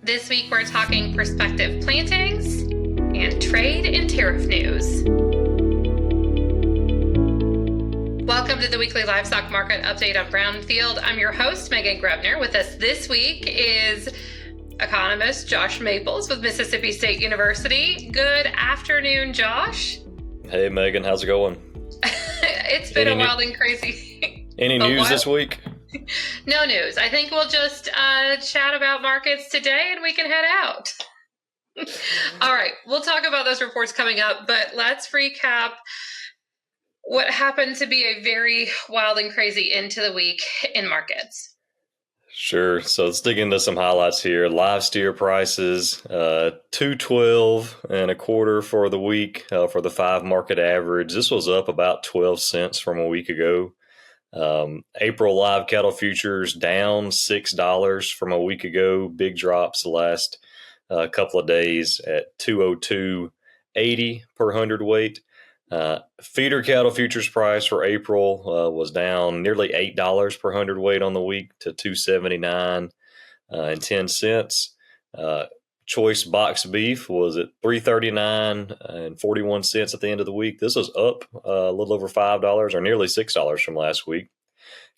This week we're talking prospective plantings and trade and tariff news. Welcome to the Weekly Livestock Market update on Brownfield. I'm your host, Meghan Grebner. With us this week is economist Josh Maples with Mississippi State University. Good afternoon, Josh. Hey, Megan. How's it going? It's been a wild and crazy. Any news this week? No news. I think we'll just chat about markets today and we can head out. All right. We'll talk about those reports coming up, but let's recap what happened to be a very wild and crazy end to the week in markets. Sure. So let's dig into some highlights here. Live steer prices, $2.12 for the week for the 5 market average. This was up about 12 cents from a week ago. April live cattle futures down $6 from a week ago. Big drops the last couple of days at 202.80 per hundredweight. Feeder cattle futures price for April was down nearly $8 per hundredweight on the week to 279 and 10 cents. Choice box beef was at 339 and 41 cents at the end of the week. This was up a little over $5 or nearly $6 from last week.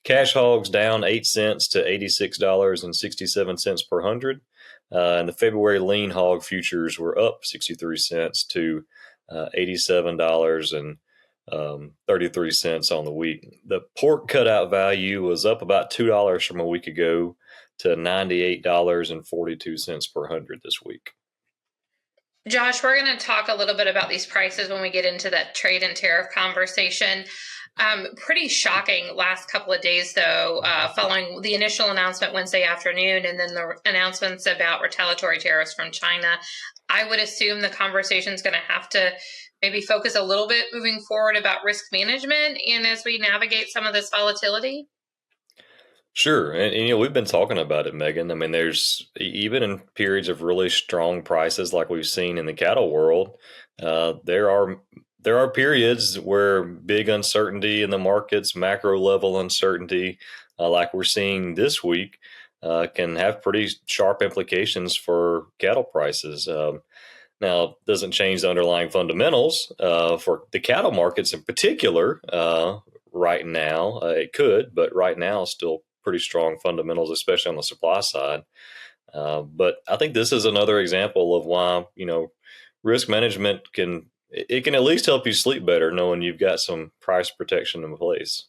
Cash hogs down 8 cents to $86.67 per hundred. And the February lean hog futures were up 63 cents to $87.33 on the week. The pork cutout value was up about $2 from a week ago to $98.42 per hundred this week. Josh, we're going to talk a little bit about these prices when we get into that trade and tariff conversation. Pretty shocking last couple of days, though, following the initial announcement Wednesday afternoon and then the announcements about retaliatory tariffs from China. I would assume the conversation is going to have to maybe focus a little bit moving forward about risk management and as we navigate some of this volatility. Sure. And we've been talking about it, Megan. I mean, there's even in periods of really strong prices like we've seen in the cattle world, there are periods where big uncertainty in the markets, macro level uncertainty, like we're seeing this week, can have pretty sharp implications for cattle prices. Now, it doesn't change the underlying fundamentals for the cattle markets in particular right now. It could, but right now, still pretty strong fundamentals, especially on the supply side. But I think this is another example of why, risk management can at least help you sleep better knowing you've got some price protection in place.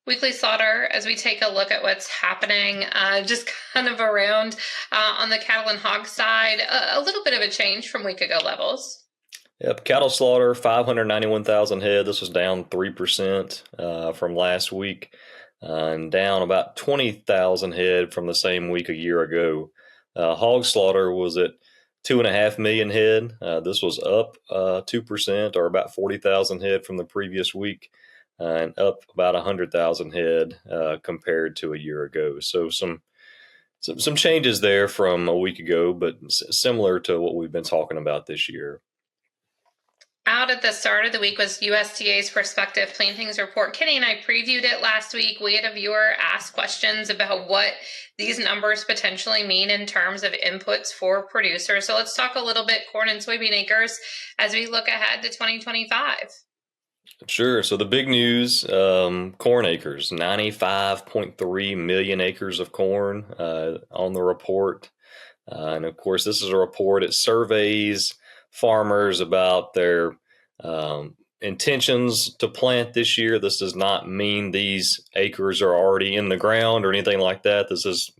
Weekly slaughter, as we take a look at what's happening just kind of around on the cattle and hog side, a little bit of a change from week ago levels. Yep, cattle slaughter, 591,000 head. This was down 3% from last week and down about 20,000 head from the same week a year ago. Hog slaughter was at 2.5 million head. This was up 2% or about 40,000 head from the previous week and up about 100,000 head compared to a year ago. So some changes there from a week ago, but similar to what we've been talking about this year. Out at the start of the week was USDA's Prospective Plantings report. Kenny and I previewed it last week. We had a viewer ask questions about what these numbers potentially mean in terms of inputs for producers. So let's talk a little bit corn and soybean acres as we look ahead to 2025. Sure. So the big news, corn acres, 95.3 million acres of corn on the report. And of course, this is a report. It surveys farmers about their intentions to plant this year. This does not mean these acres are already in the ground or anything like that. This is,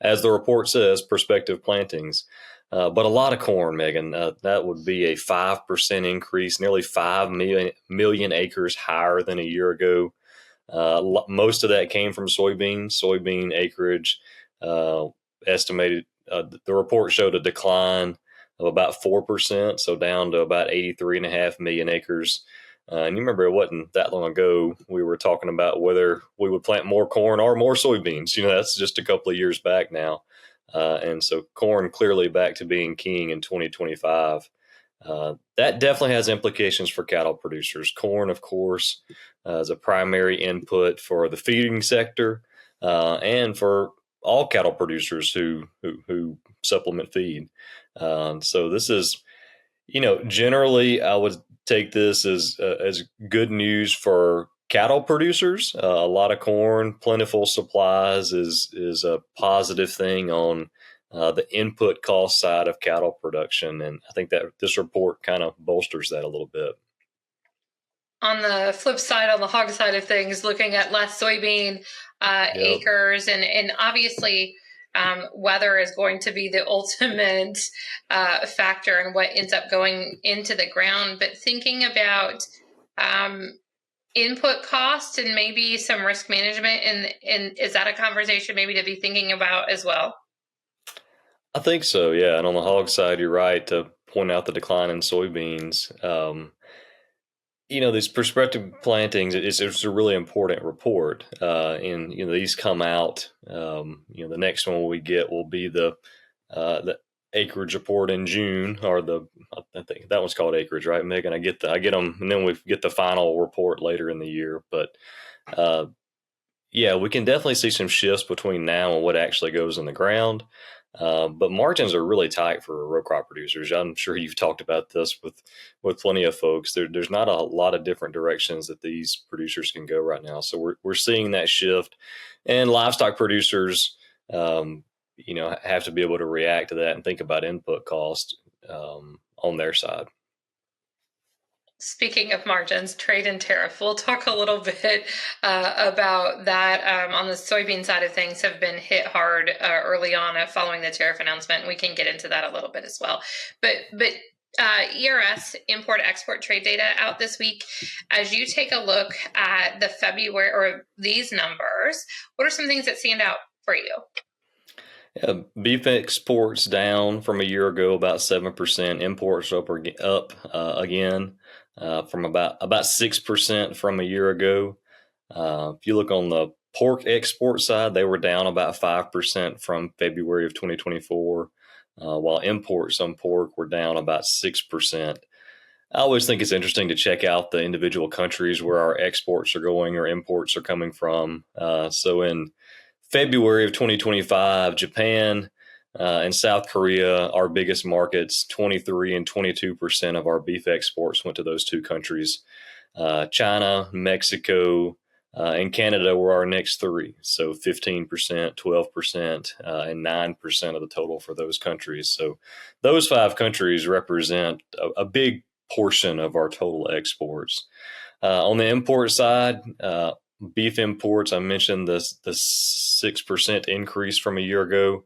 as the report says, prospective plantings. But a lot of corn, Megan. That would be a 5% increase, nearly 5 million acres higher than a year ago. Most of that came from soybeans. Soybean acreage estimated, the report showed a decline of about 4%, so down to about 83.5 million acres. And you remember it wasn't that long ago we were talking about whether we would plant more corn or more soybeans. That's just a couple of years back now. And so corn clearly back to being king in 2025. That definitely has implications for cattle producers. Corn, of course, is a primary input for the feeding sector and for all cattle producers who supplement feed. So this is, generally I would take this as good news for cattle producers. A lot of corn, plentiful supplies is a positive thing on the input cost side of cattle production, and I think that this report kind of bolsters that a little bit. On the flip side, on the hog side of things, looking at less soybean acres, and obviously weather is going to be the ultimate factor in what ends up going into the ground. But thinking about input cost and maybe some risk management, and is that a conversation maybe to be thinking about as well? I think so, yeah. And on the hog side, you're right to point out the decline in soybeans. These prospective plantings, it's a really important report. And, these come out, the next one we get will be the acreage report in June, or I think that one's called acreage, right, Megan? I get them, and then we get the final report later in the year. But yeah, we can definitely see some shifts between now and what actually goes in the ground. But margins are really tight for row crop producers. I'm sure you've talked about this with plenty of folks. There's not a lot of different directions that these producers can go right now. So we're seeing that shift, and livestock producers, have to be able to react to that and think about input cost on their side. Speaking of margins, trade and tariff, we'll talk a little bit about that. On the soybean side of things, have been hit hard early on following the tariff announcement. We can get into that a little bit as well. But ERS, import-export trade data, out this week. As you take a look at the February or these numbers, what are some things that stand out for you? Yeah, beef exports down from a year ago about 7%. Imports up again. From about 6% from a year ago. If you look on the pork export side, they were down about 5% from February of 2024, while imports on pork were down about 6%. I always think it's interesting to check out the individual countries where our exports are going or imports are coming from. So in February of 2025, Japan and South Korea, our biggest markets, 23 and 22% of our beef exports went to those two countries. China, Mexico, and Canada were our next three. So 15%, 12%, and 9% of the total for those countries. So those 5 countries represent a big portion of our total exports. On the import side, beef imports, I mentioned the 6% increase from a year ago.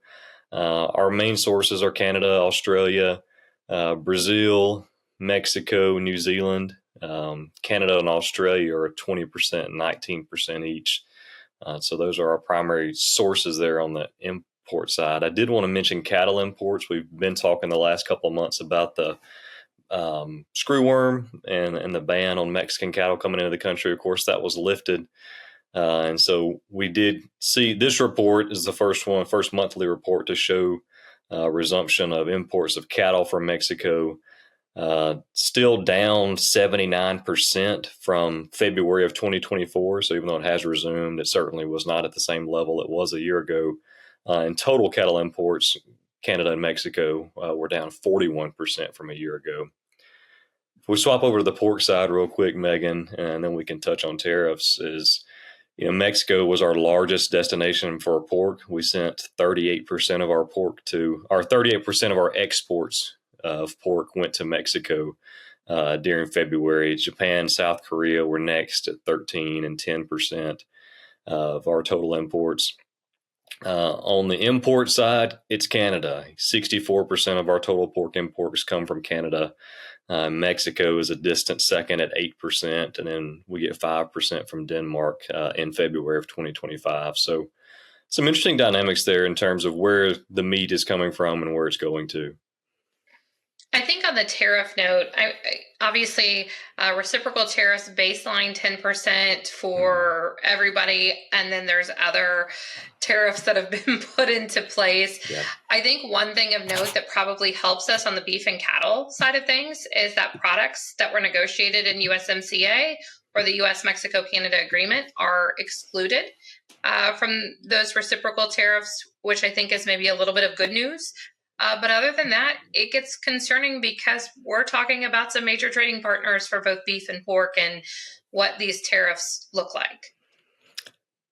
Our main sources are Canada, Australia, Brazil, Mexico, New Zealand. Canada and Australia are 20% and 19% each. So those are our primary sources there on the import side. I did want to mention cattle imports. We've been talking the last couple of months about the screwworm and the ban on Mexican cattle coming into the country. Of course, that was lifted. And so we did see this report is the first monthly report to show resumption of imports of cattle from Mexico, still down 79% from February of 2024. So even though it has resumed, it certainly was not at the same level it was a year ago. And total cattle imports, Canada and Mexico, were down 41% from a year ago. If we swap over to the pork side real quick, Megan, and then we can touch on tariffs, Mexico was our largest destination for pork. We sent 38% of our pork 38% of our exports of pork went to Mexico during February. Japan, South Korea were next at 13 and 10% of our total imports. On the import side, it's Canada. 64% of our total pork imports come from Canada. Mexico is a distant second at 8%, and then we get 5% from Denmark in February of 2025. So some interesting dynamics there in terms of where the meat is coming from and where it's going to. I think on the tariff note, obviously reciprocal tariffs baseline 10% for everybody, and then there's other tariffs that have been put into place. Yeah. I think one thing of note that probably helps us on the beef and cattle side of things is that products that were negotiated in USMCA or the U.S. Mexico-Canada agreement are excluded from those reciprocal tariffs, which I think is maybe a little bit of good news. But other than that, it gets concerning because we're talking about some major trading partners for both beef and pork and what these tariffs look like.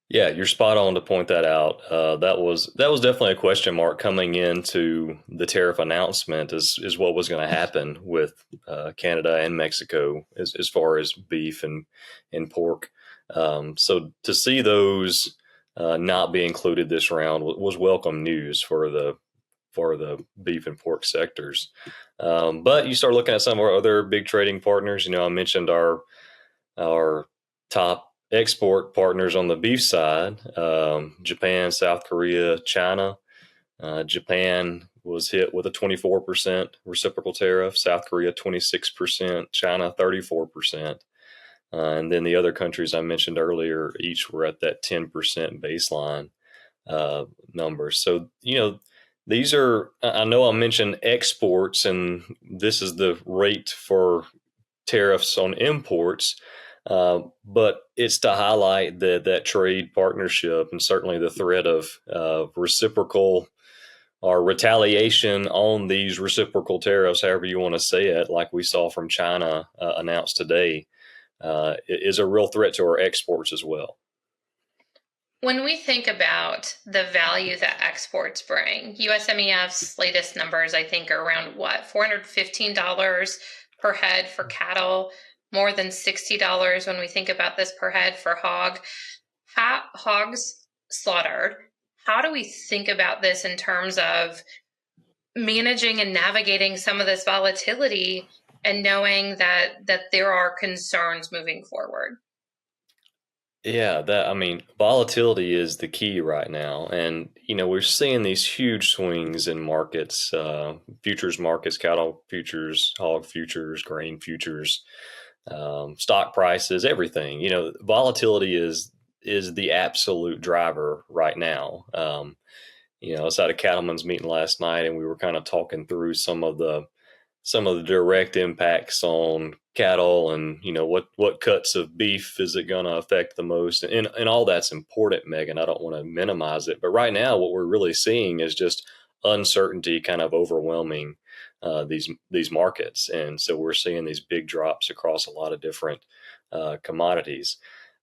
Yeah, you're spot on to point that out. That was definitely a question mark coming into the tariff announcement. Is what was going to happen with Canada and Mexico as far as beef and pork. So to see those not be included this round was welcome news for the beef and pork sectors. But you start looking at some of our other big trading partners. I mentioned our top export partners on the beef side: Japan, South Korea, China. Japan was hit with a 24% reciprocal tariff, South Korea 26%, China 34%. And then the other countries I mentioned earlier, each were at that 10% baseline number. So, these are, I know I mentioned exports, and this is the rate for tariffs on imports. But it's to highlight that trade partnership and certainly the threat of reciprocal or retaliation on these reciprocal tariffs, however you want to say it, like we saw from China announced today, is a real threat to our exports as well. When we think about the value that exports bring, USMEF's latest numbers, I think, are around $415 per head for cattle, more than $60 when we think about this per head for hogs slaughtered. How do we think about this in terms of managing and navigating some of this volatility and knowing that there are concerns moving forward? Yeah, volatility is the key right now. And, we're seeing these huge swings in markets, futures markets, cattle futures, hog futures, grain futures, stock prices, everything. Volatility is the absolute driver right now. I was at a cattleman's meeting last night, and we were kind of talking through some of the direct impacts on cattle, and what cuts of beef is it going to affect the most, and all that's important, Meghan. I don't want to minimize it, but right now what we're really seeing is just uncertainty kind of overwhelming these markets, and so we're seeing these big drops across a lot of different commodities.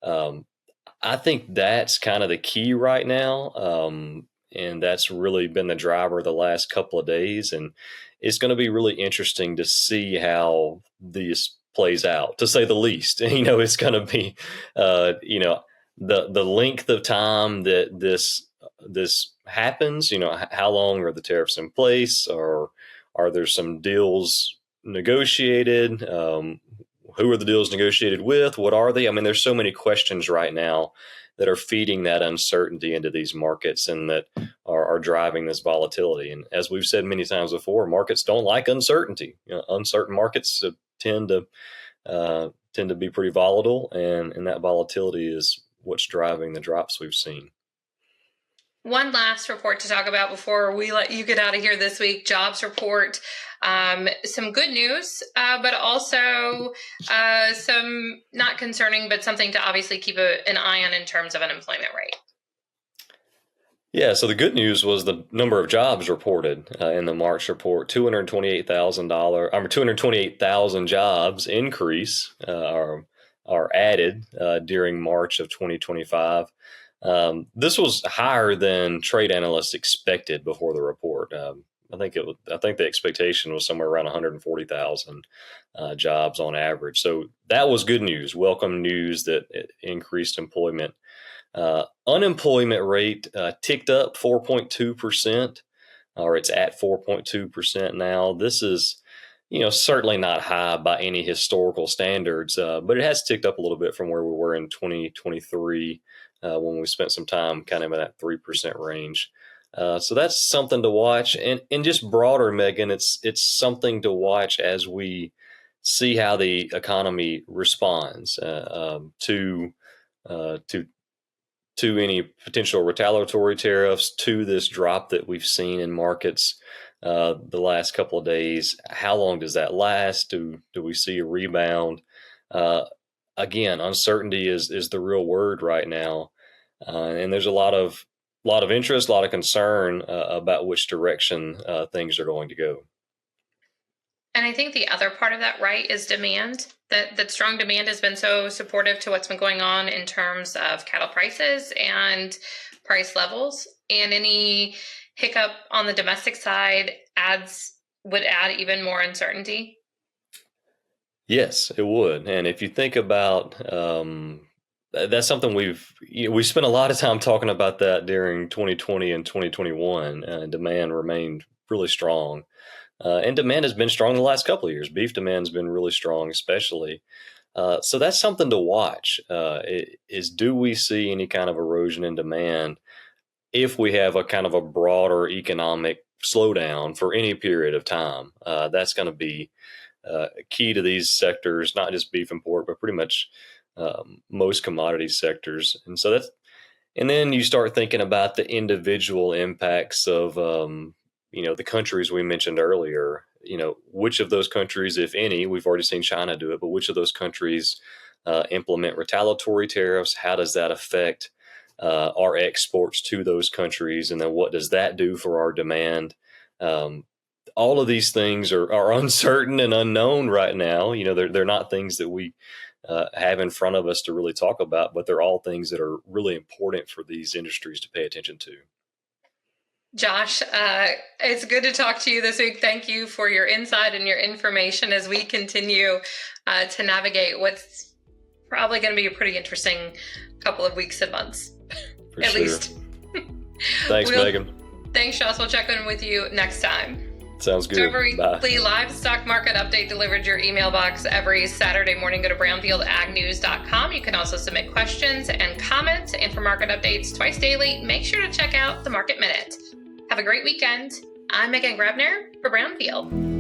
I think that's kind of the key right now, and that's really been the driver the last couple of days, and it's going to be really interesting to see how this plays out, to say the least. It's going to be, the length of time that this happens. How long are the tariffs in place, or are there some deals negotiated? Who are the deals negotiated with? What are they? There's so many questions right now that are feeding that uncertainty into these markets and that are driving this volatility. And as we've said many times before, markets don't like uncertainty. Uncertain markets tend to be pretty volatile, and that volatility is what's driving the drops we've seen. One last report to talk about before we let you get out of here this week: jobs report. Some good news, but also some not concerning, but something to obviously keep an eye on in terms of unemployment rate. Yeah, so the good news was the number of jobs reported in the March report. 228,000 jobs increase are added during March of 2025. This was higher than trade analysts expected before the report. I think the expectation was somewhere around 140,000 jobs on average. So that was good news, welcome news that it increased employment. Unemployment rate ticked up 4.2%, or it's at 4.2% now. This is, certainly not high by any historical standards, but it has ticked up a little bit from where we were in 2023 when we spent some time kind of in that 3% range. So that's something to watch, and just broader, Meghan, it's something to watch as we see how the economy responds to any potential retaliatory tariffs, to this drop that we've seen in markets the last couple of days. How long does that last? Do we see a rebound? again, uncertainty is the real word right now, and there's a lot of interest, a lot of concern about which direction things are going to go. And I think the other part of that, right, is demand. That strong demand has been so supportive to what's been going on in terms of cattle prices and price levels. And any hiccup on the domestic side would add even more uncertainty. Yes, it would. And if you think about that's something we spent a lot of time talking about that during 2020 and 2021. Demand remained really strong. And demand has been strong the last couple of years. Beef demand has been really strong, especially. So that's something to watch. Do we see any kind of erosion in demand if we have a kind of a broader economic slowdown for any period of time? That's going to be key to these sectors, not just beef and pork, but pretty much most commodity sectors. And then you start thinking about the individual impacts of the countries we mentioned earlier. Which of those countries, if any, we've already seen China do it, but which of those countries implement retaliatory tariffs? How does that affect our exports to those countries? And then what does that do for our demand? All of these things are uncertain and unknown right now. They're not things that we have in front of us to really talk about, but they're all things that are really important for these industries to pay attention to. Josh, it's good to talk to you this week. Thank you for your insight and your information as we continue to navigate what's probably going to be a pretty interesting couple of weeks and months, For at sure. least. Thanks, Megan. Thanks, Josh. We'll check in with you next time. Sounds good. So Weekly Livestock Market update delivered to your email box every Saturday morning. Go to brownfieldagnews.com. You can also submit questions and comments. And for market updates twice daily, make sure to check out the Market Minute. Have a great weekend. I'm Meghan Grebner for Brownfield.